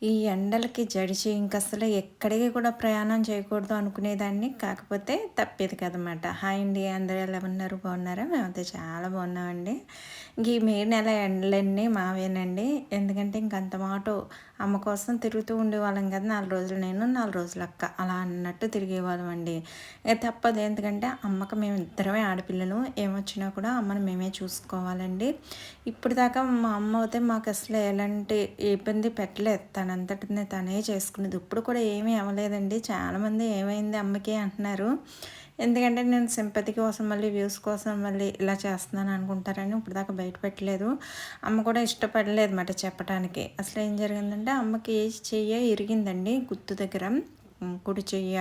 ఈ ఎండలకి జడిచి ఇంకసలు ఎక్కడికి కూడా ప్రయాణం చేయకూడదు అనుకునేదాన్ని. కాకపోతే తప్పేది కాదనమాట. హాయ్ అండి. అందరూ ఎలా ఉన్నారు? బాగున్నారా? మేమైతే చాలా బాగున్నామండి. ఇంక ఈ మే నెల ఎండలన్నీ మావేనండి. ఎందుకంటే ఇంకంత మాటు అమ్మ కోసం తిరుగుతూ ఉండేవాళ్ళం కదా! 4 రోజులు నేను, 4 రోజులు అక్క. అలా అన్నట్టు తిరిగేవాళ్ళమండి. ఇక తప్పదు. ఎందుకంటే అమ్మకి మేమిద్దరమే ఆడపిల్లలు. ఏమొచ్చినా కూడా అమ్మని మేమే చూసుకోవాలండి. ఇప్పటిదాకా మా అమ్మ అయితే మాకసలు ఎలాంటి ఇబ్బంది పెట్టలేదు. తనంతటిని తనే చేసుకునేది. ఇప్పుడు కూడా ఏమీ అవ్వలేదండి. చాలామంది ఏమైంది అమ్మకి అంటున్నారు. ఎందుకంటే నేను సింపతి కోసం మళ్ళీ వ్యూస్ కోసం మళ్ళీ ఇలా చేస్తున్నాను అనుకుంటారని ఇప్పటిదాకా బయట పెట్టలేదు. అమ్మ కూడా ఇష్టపడలేదు మాట చెప్పటానికి. అసలు ఏం జరిగిందంటే అమ్మకి చెయ్య ఇరిగిందండి గుత్తు దగ్గర. కుడి చెయ్య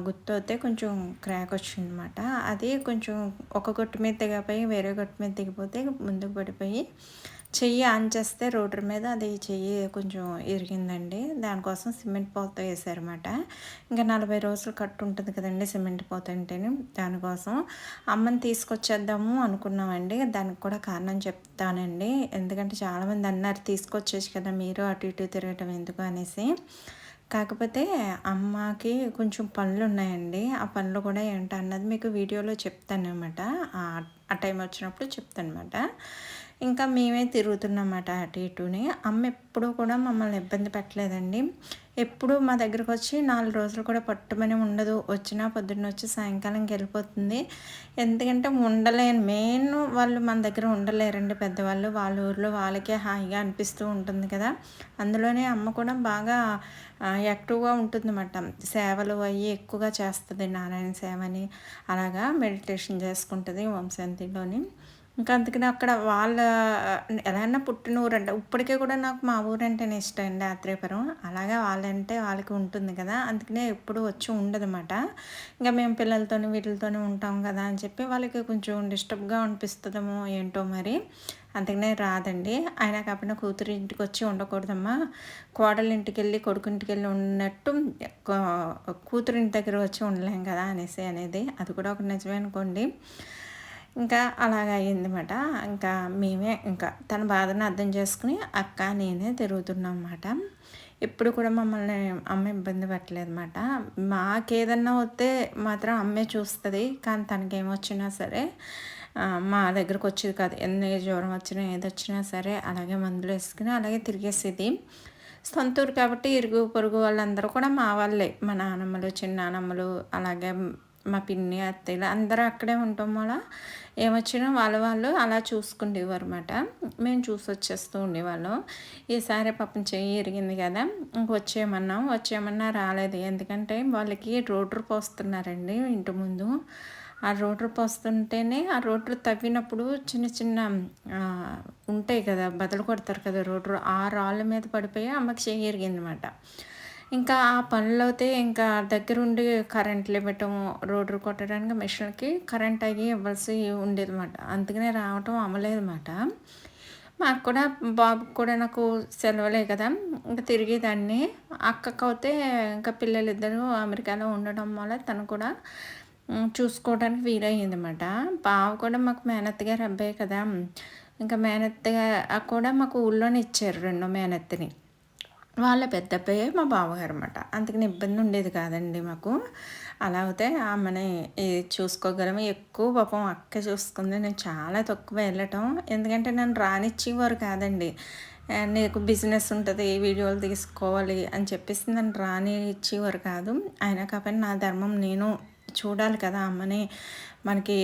గుత్తు అయితే కొంచెం క్రాక్ వచ్చిందన్నమాట. అది కొంచెం ఒక గొట్టు మీద దిగపోయి వేరే గొట్టు మీద దిగిపోతే ముందుకు పడిపోయి చెయ్యి ఆన్ చేస్తే రోడ్డు మీద అది చెయ్యి కొంచెం ఇరిగిందండి. దానికోసం సిమెంట్ పోత వేసారన్నమాట. ఇంకా 40 రోజులు కట్టు ఉంటుంది కదండి సిమెంట్ పోత అంటేనే. దానికోసం అమ్మని తీసుకొచ్చేద్దాము అనుకున్నామండి. దానికి కూడా కారణం చెప్తానండి. ఎందుకంటే చాలామంది అన్నారు తీసుకొచ్చేసి కదా మీరు అటు ఇటు తిరగటం ఎందుకు అనేసి. కాకపోతే అమ్మకి కొంచెం పనులున్నాయండి. ఆ పనులు కూడా ఏంటన్నది మీకు వీడియోలో చెప్తాననమాట. ఆ టైం వచ్చినప్పుడు చెప్తానమాట. ఇంకా మేమే తిరుగుతున్నామాట అటు ఇటుని. అమ్మ ఎప్పుడూ కూడా మమ్మల్ని ఇబ్బంది పెట్టలేదండి. ఎప్పుడూ మా దగ్గరకొచ్చి 4 రోజులు కూడా పట్టుమని ఉండదు. వచ్చినా పొద్దున్నొచ్చి సాయంకాలంకి వెళ్ళిపోతుంది. ఎందుకంటే ఉండలేను. మెయిన్ వాళ్ళు మన దగ్గర ఉండలేరండి పెద్దవాళ్ళు. వాళ్ళ ఊర్లో వాళ్ళకే హాయిగా అనిపిస్తూ ఉంటుంది కదా! అందులోనే అమ్మ కూడా బాగా యాక్టివ్‌గా ఉంటుందన్నమాట. సేవలు అయ్యి ఎక్కువగా చేస్తది. నారాయణ సేవని అలాగా మెడిటేషన్ చేసుకుంటది ఓం శాంతిలోని. ఇంకా అందుకని అక్కడ వాళ్ళ ఎలా అన్నా పుట్టిన ఊరంట. ఇప్పటికి కూడా నాకు మా ఊరంటేనే ఇష్టం అండి ఆత్రేయపురం. అలాగా వాళ్ళంటే వాళ్ళకి ఉంటుంది కదా! అందుకనే ఎప్పుడు వచ్చి ఉండదన్నమాట. ఇంక మేము పిల్లలతోని వీటిలతోని ఉంటాం కదా అని చెప్పి వాళ్ళకి కొంచెం డిస్టర్బ్‌గా అనిపిస్తదేమో ఏంటో మరి. అందుకనే రాదండి. అయినా కాకపోయినా కూతురి ఇంటికొచ్చి ఉండకూడదమ్మా. కోడలింటికెళ్ళి కొడుకింటికెళ్ళి ఉన్నట్టు కా కూతురింటి దగ్గర వచ్చి ఉండలేం కదా అనేసి అనేది. అది కూడా ఒక నిజమే అనుకోండి. ఇంకా అలాగ అయిందన్నమాట. ఇంకా మేమే ఇంకా తన బాధను అర్థం చేసుకుని అక్క, నేనే తిరుగుతున్నాం మాట. ఎప్పుడు కూడా మమ్మల్ని అమ్మ ఇబ్బంది పెట్టలేదన్నమాట. మాకేదన్నా వస్తే మాత్రం అమ్మే చూస్తది. కానీ తనకేమొచ్చినా సరే మా దగ్గరకొచ్చేది కాదు. ఎన్ని జ్వరం వచ్చినా ఏదొచ్చినా సరే అలాగే మందులేసుకుని అలాగే తిరిగేసేది. సొంత ఊరు కాబట్టి ఇరుగు పొరుగు వాళ్ళందరూ కూడా మా వాళ్ళే. మా నానమ్మలు, చిన్నానమ్మలు అలాగే మా పిన్ని, అత్తయ్యలు అందరూ అక్కడే ఉండటం వల్ల ఏమొచ్చినా వాళ్ళు అలా చూసుకుండేవారన్నమాట. మేము చూసొచ్చేస్తూ ఉండేవాళ్ళం. ఈసారి పాపం చెయ్యి ఇరిగింది కదా! ఇంక వచ్చేయమన్నా రాలేదు. ఎందుకంటే వాళ్ళకి రోడ్రు పోస్తున్నారండి ఇంటి ముందు. ఆ రోడ్రు పోస్తుంటేనే ఆ రోడ్లు తవ్వినప్పుడు చిన్న చిన్న ఉంటాయి కదా! బదలు కొడతారు కదా రోడ్రు. ఆ రాళ్ళ మీద పడిపోయి అమ్మకి చెయ్యి ఇరిగిందన్నమాట. ఇంకా ఆ పనులైతే ఇంకా దగ్గరుండి కరెంట్లు ఇవ్వటము, రోడ్లు కొట్టడానికి మిషన్‌కి కరెంట్ అయ్యి ఇవ్వాల్సి ఉండేదన్నమాట. అందుకనే రావటం అవ్వలేదన్నమాట. మాకు కూడా బాబుకి కూడా నాకు సెలవులే కదా! ఇంక తిరిగేదాన్ని. అక్కకైతే ఇంకా పిల్లలిద్దరూ అమెరికాలో ఉండడం వల్ల తను కూడా చూసుకోవడానికి వీలయ్యిందన్నమాట. బావ కూడా మాకు మేనత్తగారి అబ్బాయే కదా! ఇంకా మేనత్తగా కూడా మాకు ఊళ్ళోనే ఇచ్చారు రెండో మేనత్తని. వాళ్ళ పెద్దబ్బాయే మా బావగారన్నమాట. అందుకని ఇబ్బంది ఉండేది కాదండి మాకు. అలా అయితే ఆమెని చూసుకోగలము. ఎక్కువ పాపం అక్కే చూసుకుంది. నేను చాలా తక్కువ వెళ్ళటం. ఎందుకంటే నన్ను రానిచ్చేవారు కాదండి. నీకు బిజినెస్ ఉంటది, వీడియోలు తీసుకోవాలి అని చెప్పేసి నన్ను రానిచ్చేవారు కాదు. అయినా కాకపోయినా నా ధర్మం నేను చూడాలి కదా అమ్మని. మనకి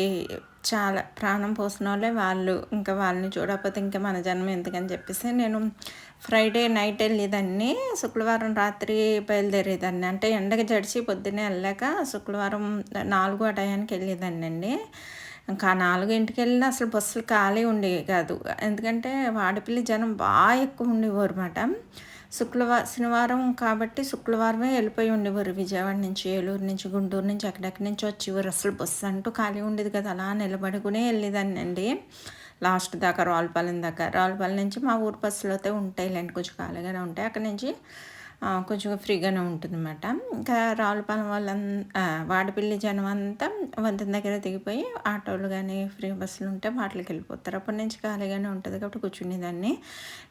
చాలా ప్రాణం పోసినోళ్ళే వాళ్ళు. ఇంకా వాళ్ళని చూడకపోతే ఇంకా మన జన్మ ఎందుకని చెప్పేసి నేను ఫ్రైడే నైట్ వెళ్ళేదాన్ని. శుక్రవారం రాత్రి బయలుదేరేదాన్ని. అంటే ఎండకి జడిసి పొద్దున్నే వెళ్ళాక శుక్రవారం 4 ఆ టయానికి వెళ్ళేదాన్నండి. ఇంకా 4కి వెళ్ళినా అసలు బస్సులు ఖాళీ ఉండేవి కాదు. ఎందుకంటే వాడపల్లి జనం బాగా ఎక్కువ ఉండేవారన్నమాట. శనివారం కాబట్టి శుక్రవారమే వెళ్ళిపోయి ఉండేవారు. విజయవాడ నుంచి, ఏలూరు నుంచి, గుంటూరు నుంచి ఎక్కడెక్కడి నుంచో వచ్చేవారు. అసలు బస్సు అంటూ ఖాళీ ఉండేది కదా! అలా నిలబడుకునే వెళ్ళేదాన్నండి. లాస్ట్ దాకా రావులపాలెం నుంచి మా ఊరు బస్సులు అయితే ఉంటాయిలెండి కొంచెం ఖాళీగానే ఉంటాయి. అక్కడి నుంచి కొంచెం ఫ్రీగానే ఉంటుందన్నమాట. ఇంకా రావులపాలెం వాడపల్లి జనం అంతా వంతెన దగ్గర దిగిపోయి ఆటోలు గానీ, ఫ్రీ బస్సులు ఉంటే వాటిలకి వెళ్ళిపోతారు. అప్పటి నుంచి ఖాళీగానే ఉంటుంది కాబట్టి కూర్చునేదాన్ని.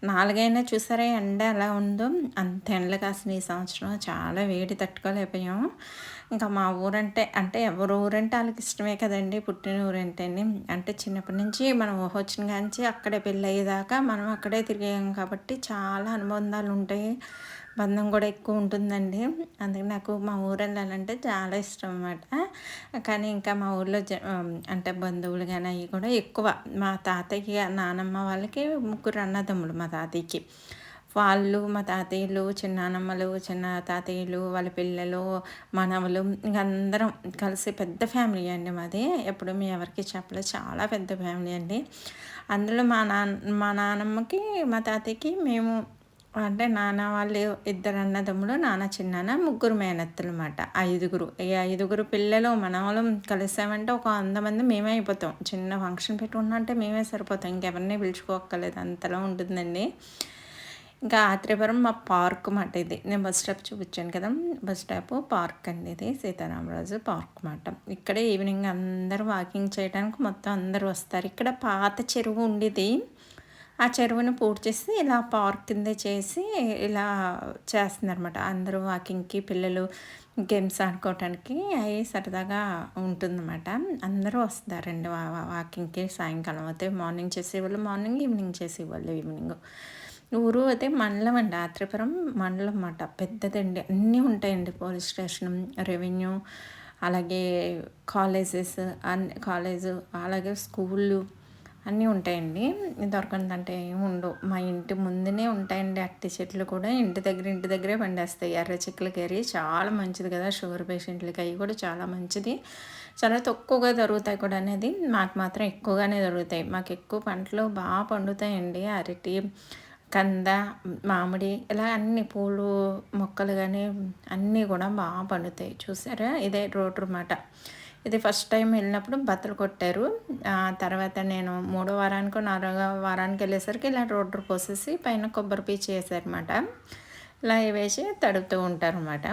4 అయినా చూసారా ఎండ ఎలా ఉందో, అంత ఎండలు కాసినాయి ఈ సంవత్సరం. చాలా వేడి తట్టుకోలేకపోయాము. ఇంకా మా ఊరంటే అంటే ఎవరి ఊరంటే ఆళ్ళకి ఇష్టమే కదండీ! పుట్టిన ఊరంటేని. అంటే చిన్నప్పటి నుంచి మనం ఊహొచ్చిన కాంచి అక్కడే పెళ్ళయ్యేదాకా మనం అక్కడే తిరిగాం కాబట్టి చాలా అనుబంధాలుంటాయి. బంధం కూడా ఎక్కువ ఉంటుందండి. అందుకే నాకు మా ఊరెళ్ళాలంటే చాలా ఇష్టం అనమాట. కానీ ఇంకా మా ఊర్లో అంటే బంధువులు గాని అయి కూడా ఎక్కువ. మా తాతయ్య, నానమ్మ వాళ్ళకి ముగ్గురు అన్నదమ్ములు మా తాతయ్యకి. వాళ్ళు, మా తాతయ్యలు, చిన్నానమ్మలు, చిన్న తాతయ్యలు, వాళ్ళ పిల్లలు, మనవలు ఇంక అందరం కలిసి పెద్ద ఫ్యామిలీ అండి మాది. ఎప్పుడు మేము ఎవరికీ చెప్పలేదు. చాలా పెద్ద ఫ్యామిలీ అండి. అందులో మా నానమ్మకి, మా తాతయ్యకి మేము అంటే నాన్న వాళ్ళు ఇద్దరు అన్నదమ్ములు, నాన్న చిన్నాన్న, ముగ్గురు మేనత్తలమాట. ఐదుగురు. ఈ ఐదుగురు పిల్లలు, మనవలం కలిసామంటే ఒక 100 మంది మేమే అయిపోతాం. చిన్న ఫంక్షన్ పెట్టుకున్నా అంటే మేమే సరిపోతాం. ఇంకెవరిని పిలుచుకోక్కర్లేదు అంతలా ఉంటుందండి. ఇంకా ఆత్రేయపురం మా పార్క్ మాట ఇది. నేను బస్ స్టాప్ చూపించాను కదా! బస్ స్టాపు పార్క్ అండి ఇది. సీతారామరాజు పార్క్ మాట. ఇక్కడే ఈవినింగ్ అందరూ వాకింగ్ చేయడానికి మొత్తం అందరూ వస్తారు. ఇక్కడ పాత చెరువు ఉండేది. ఆ చెరువుని పూడ్చేసి చేసి ఇలా పార్క్ కింద చేసి ఇలా చేస్తున్నారన్నమాట. అందరూ వాకింగ్‌కి పిల్లలు గేమ్స్ ఆడుకోవటానికి అయి సరదాగా ఉంటుందన్నమాట. అందరూ వస్తారండి వాకింగ్‌కి సాయంకాలం అయితే మార్నింగ్ చేసేవాళ్ళు మార్నింగ్, ఈవినింగ్ చేసేవాళ్ళు ఈవినింగ్. ఊరు అయితే మండలం అండి. ఆత్రేయపురం మండలం మాట. పెద్దదండి. అన్నీ ఉంటాయండి. పోలీస్ స్టేషన్, రెవెన్యూ, అలాగే కాలేజెస్ కాలేజు, అలాగే స్కూళ్ళు అన్నీ ఉంటాయండి. దొరకనిదంటే ఏమి ఉండవు. మా ఇంటి ముందునే ఉంటాయండి అరటి చెట్లు కూడా. ఇంటి దగ్గరే పండేస్తాయి. ఎర్ర చిక్కులకేరి చాలా మంచిది కదా! షుగర్ పేషెంట్లకి అవి కూడా చాలా మంచిది. చాలా తక్కువగా దొరుకుతాయి కూడా అనేది. మాకు మాత్రం ఎక్కువగానే దొరుకుతాయి. మాకు ఎక్కువ పంటలు బాగా పండుతాయండి. అరటి, కంద, మామిడి ఇలా అన్ని పూలు మొక్కలు గానీ అన్నీ కూడా బాగా పండుతాయి. చూసారా? ఇదే రోడ్డు మాట. ఇది ఫస్ట్ టైం వెళ్ళినప్పుడు బత్తలు కొట్టారు. తర్వాత నేను మూడో వారానికో, నాలుగో వారానికి వెళ్ళేసరికి ఇలా రోడ్డు పోసేసి పైన కొబ్బరి పీచు వేశారన్నమాట. ఇలా వేసి తడుపుతూ ఉంటారన్నమాట.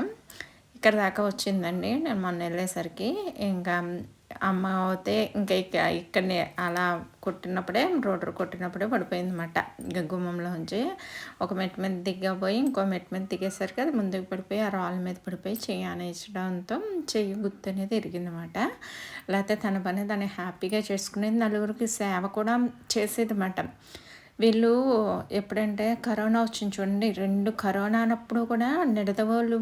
ఇక్కడ దాకా వచ్చిందండి. నేను మొన్న వెళ్ళేసరికి ఇంకా అమ్మ అయితే ఇంకా ఇక్కడనే అలా కొట్టినప్పుడే రోడ్డు కొట్టినప్పుడే పడిపోయిందన్నమాట. ఇంక గుమ్మంలోంచి ఒక మెట్టు మీద దిగబోయి ఇంకో మెట్టు మీద దిగేసరికి అది ముందుకు పడిపోయి ఆ రాళ్ళ మీద పడిపోయి చెయ్యి అనేసడంతో చెయ్యి గుర్తు అనేది ఇరిగిందన్నమాట. లేకపోతే తన పని తను హ్యాపీగా చేసుకునేది. నలుగురికి సేవ కూడా చేసేదన్నమాట. వీళ్ళు ఎప్పుడంటే కరోనా వచ్చింది చూడండి. 2 కరోనా అన్నప్పుడు కూడా నిడదవోలు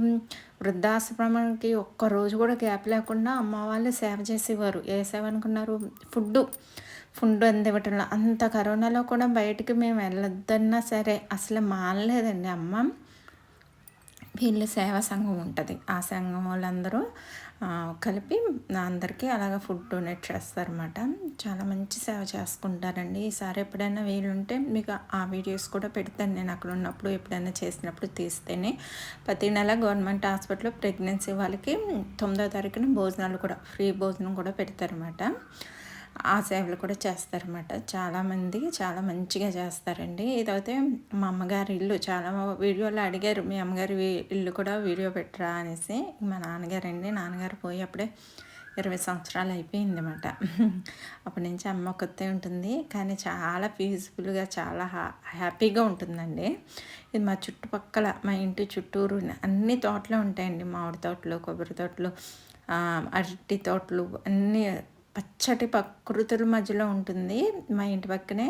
వృద్ధాశ్రమానికి ఒక్కరోజు కూడా గ్యాప్ లేకుండా అమ్మ వాళ్ళు సేవ చేసేవారు. ఏ సేవ అనుకున్నారు? ఫుడ్ అందివ్వటంలో. అంత కరోనాలో కూడా బయటికి మేము వెళ్ళొద్దన్నా సరే అసలు మానలేదండి అమ్మ. వీళ్ళ సేవా సంఘం ఉంటుంది. ఆ సంఘం వాళ్ళందరూ కలిపి అందరికీ అలాగ ఫుడ్ డొనేట్ చేస్తారన్నమాట. చాలా మంచి సేవ చేసుకుంటారండి. ఈసారి ఎప్పుడైనా వీలుంటే మీకు ఆ వీడియోస్ కూడా పెడతాను నేను అక్కడ ఉన్నప్పుడు ఎప్పుడైనా చేసినప్పుడు తీస్తేనే. ప్రతి నెల గవర్నమెంట్ హాస్పిటల్లో ప్రెగ్నెన్సీ వాళ్ళకి 9వ తారీఖున భోజనాలు కూడా ఫ్రీ భోజనం కూడా పెడతారన్నమాట. ఆ సేవలు కూడా చేస్తారన్నమాట. చాలామంది చాలా మంచిగా చేస్తారండి. ఇదైతే మా అమ్మగారి ఇల్లు. చాలా వీడియోలో అడిగారు మీ అమ్మగారి ఇల్లు కూడా వీడియో పెట్టరా అనేసి. మా నాన్నగారు పోయి అప్పుడే 20 సంవత్సరాలు అయిపోయిందన్నమాట. అప్పటి నుంచి అమ్మ ఒక్కతే ఉంటుంది. కానీ చాలా పీస్ఫుల్గా చాలా హ్యాపీగా ఉంటుందండి. ఇది మా చుట్టుపక్కల మా ఇంటి చుట్టూరు అన్ని తోటలు ఉంటాయండి. మామిడి తోటలు, కొబ్బరి తోటలు, అరటి తోటలు అన్నీ పచ్చటి ప్రకృతుల మధ్యలో ఉంటుంది. మా ఇంటి పక్కనే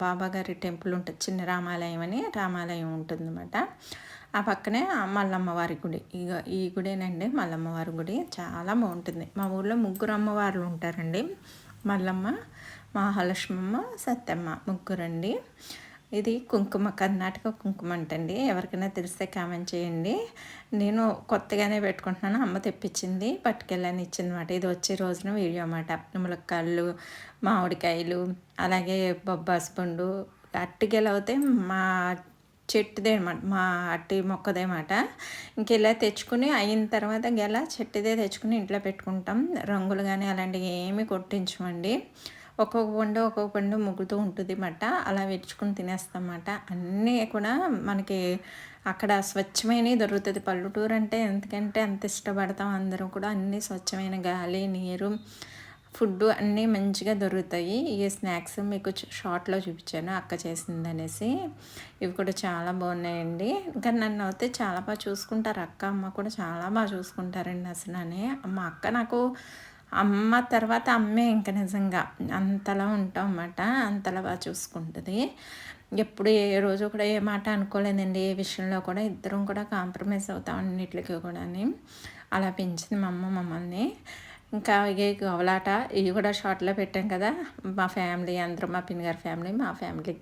బాబాగారి టెంపుల్ ఉంటుంది. చిన్న రామాలయం ఉంటుందన్నమాట. ఆ పక్కనే మల్లమ్మవారి గుడి. ఈ గుడేనండి మల్లమ్మవారి గుడి. చాలా బాగుంటుంది. మా ఊళ్ళో 3 అమ్మవార్లు ఉంటారండి. మల్లమ్మ, మహాలక్ష్మమ్మ, సత్యమ్మ ముగ్గురండి. ఇది కుంకుమ, కర్ణాటక కుంకుమ అంటండి. ఎవరికైనా తెలిస్తే కామెంట్ చేయండి. నేను కొత్తగానే పెట్టుకుంటున్నాను. అమ్మ తెప్పించింది, పట్టుకెళ్ళని ఇచ్చిందన్నమాట. ఇది వచ్చే రోజున వీడియో అన్నమాట. ములక్కాయలు, మామిడికాయలు, అలాగే బొబ్బాసి పండు, అరటిగెల అయితే మా చెట్టుదే అనమాట, మా అరటి మొక్కదే మాట. ఇంక ఇలా తెచ్చుకుని అయిన తర్వాత గెల చెట్టుదే తెచ్చుకుని ఇంట్లో పెట్టుకుంటాం. రంగులు కానీ అలాంటివి ఏమీ కొట్టించమండి. ఒక్కొక్క పండు ముగ్గుతూ ఉంటుందిమాట. అలా విరుచుకొని తినేస్తామాట. అన్నీ కూడా మనకి అక్కడ స్వచ్ఛమైనయి దొరుకుతది. పల్లెటూరు అంటే ఎందుకంటే అంత ఇష్టపడతాం అందరం కూడా. అన్నీ స్వచ్ఛమైన గాలి, నీరు, ఫుడ్డు అన్నీ మంచిగా దొరుకుతాయి. ఈ స్నాక్స్ మీకు షార్ట్‌లో చూపించాను అక్క చేసిందనేసి. ఇవి కూడా చాలా బాగున్నాయండి. ఇంకా నన్నయితే చాలా చూసుకుంటారు. అక్క, అమ్మ కూడా చాలా చూసుకుంటారండి అసలని. మా అక్క నాకు అమ్మ తర్వాత అమ్మే ఇంక నిజంగా. అంతలా ఉంటాం అన్నమాట. అంతలా చూసుకుంటది. ఎప్పుడు ఏ రోజు కూడా ఏ మాట అనుకోలేదండి. ఏ విషయంలో కూడా ఇద్దరం కూడా కాంప్రమైజ్ అవుతాం అన్నిట్లికి కూడాని. అలా పెంచింది మా అమ్మ మమ్మల్ని. ఇంకా ఇగే గోవలాట ఇవి కూడా షార్ట్‌లో పెట్టాం కదా! మా ఫ్యామిలీ అందరం మా పిన్ని గారి ఫ్యామిలీ, మా ఫ్యామిలీ.